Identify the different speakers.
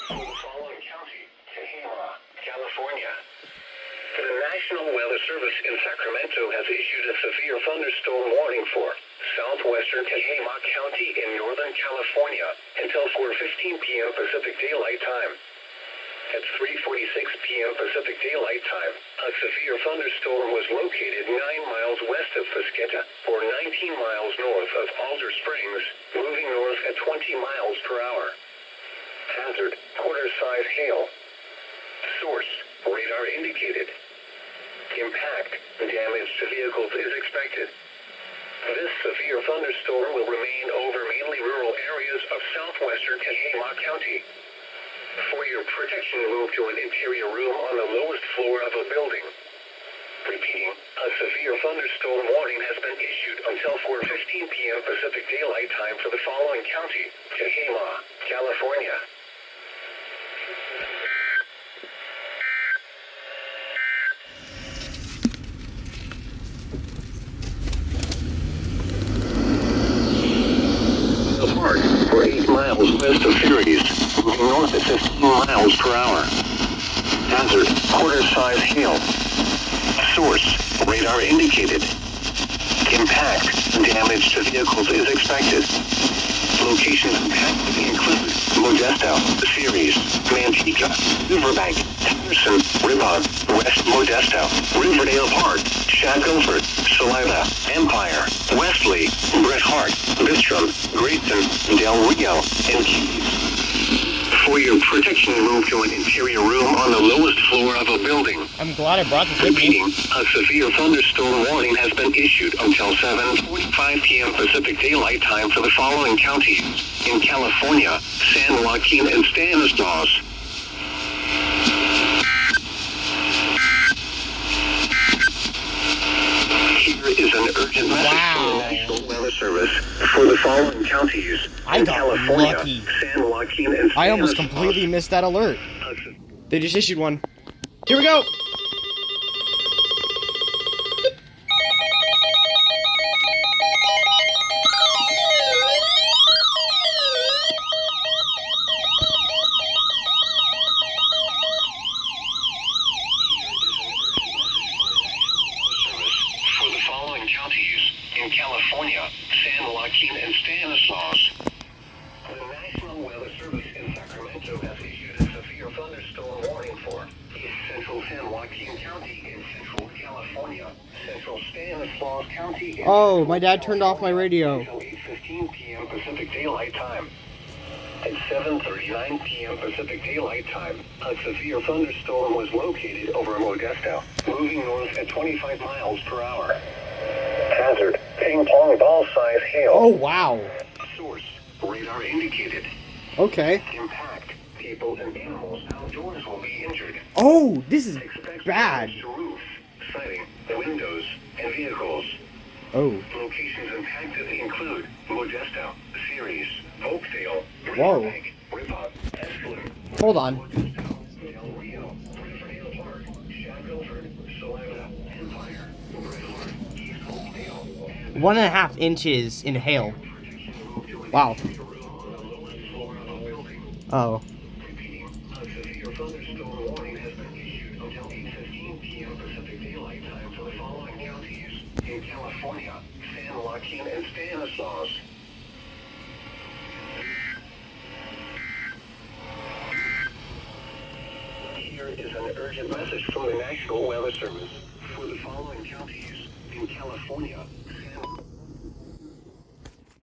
Speaker 1: For the following county, Tehama, California. The National Weather Service in Sacramento has issued a severe thunderstorm warning for southwestern Tehama County in Northern California until 4:15 p.m. Pacific Daylight Time. At 3:46 p.m. Pacific Daylight Time, a severe thunderstorm was located 9 miles west of Fusqueta, or 19 miles north of Alder Springs, moving north at 20 miles per hour. Hazard, quarter-size hail. Source, radar indicated. Impact, damage to vehicles is expected. This severe thunderstorm will remain over mainly rural areas of southwestern Tehama County. For your protection, move to an interior room on the lowest floor of a building. Repeating, a severe thunderstorm warning has been issued until 4:15 p.m. Pacific Daylight Time for the following county, Tehama, California. Apart for 8 miles west of Syracuse, moving north at 15 miles per hour. Hazard, quarter-size hail. Source, radar indicated. Impact, damage to vehicles is expected. Locations impacted include Modesto, Ceres, Manteca, Riverbank, Henderson, Ribbon, West Modesto, Riverdale Park, Shackelford, Salida, Empire, Westley, Bret Hart, Bistrom, Grayson, Del Rio, and Keys. For your protection, move to an interior room on the lowest floor of a building.
Speaker 2: I'm glad I brought this with me.
Speaker 1: Repeating, a severe thunderstorm warning has been issued until 7:45 p.m. Pacific Daylight Time for the following counties in California, San Joaquin and Stanislaus. Here is an urgent message from the National Weather Service for the following counties in California,
Speaker 2: lucky.
Speaker 1: San Joaquin and Stanislaus.
Speaker 2: I almost completely missed that alert. They just issued one. Here we go.
Speaker 1: For the following counties in California, San Joaquin and Stanislaus. The National Weather Service in Sacramento has issued a severe thunderstorm warning for East Central San Joaquin County in Central California, Central Stanislaus County.
Speaker 2: Oh, my dad turned off my radio.
Speaker 1: Until 8:15 p.m. Pacific Daylight Time. At 7:39 p.m. Pacific Daylight Time, a severe thunderstorm was located over Modesto, moving north at 25 miles per hour. Hazard, ping-pong ball-size hail.
Speaker 2: Oh, wow.
Speaker 1: Source, radar indicated.
Speaker 2: Okay.
Speaker 1: Impact, people and animals outdoors will be injured.
Speaker 2: Oh, this is
Speaker 1: Expect
Speaker 2: bad.
Speaker 1: damage to roofs, siding, windows, and vehicles.
Speaker 2: Oh.
Speaker 1: Locations impacted include Modesto, Ceres, Oakdale,
Speaker 2: Whoa.
Speaker 1: Riverbank, Ribbon, Escalon,
Speaker 2: Hold on.
Speaker 1: Modesto, Del Rio, Riverdale Park, Shackelford, Salida, Empire, Bret Hart, East Oakdale.
Speaker 2: 1.5 inches in hail. Wow. Oh.
Speaker 1: Repeating, a severe thunderstorm warning has been issued until 8:15 p.m. Pacific Daylight Time for the following counties in California, San Joaquin and Stanislaus. Here is an urgent message from the National Weather Service for the following counties in California, San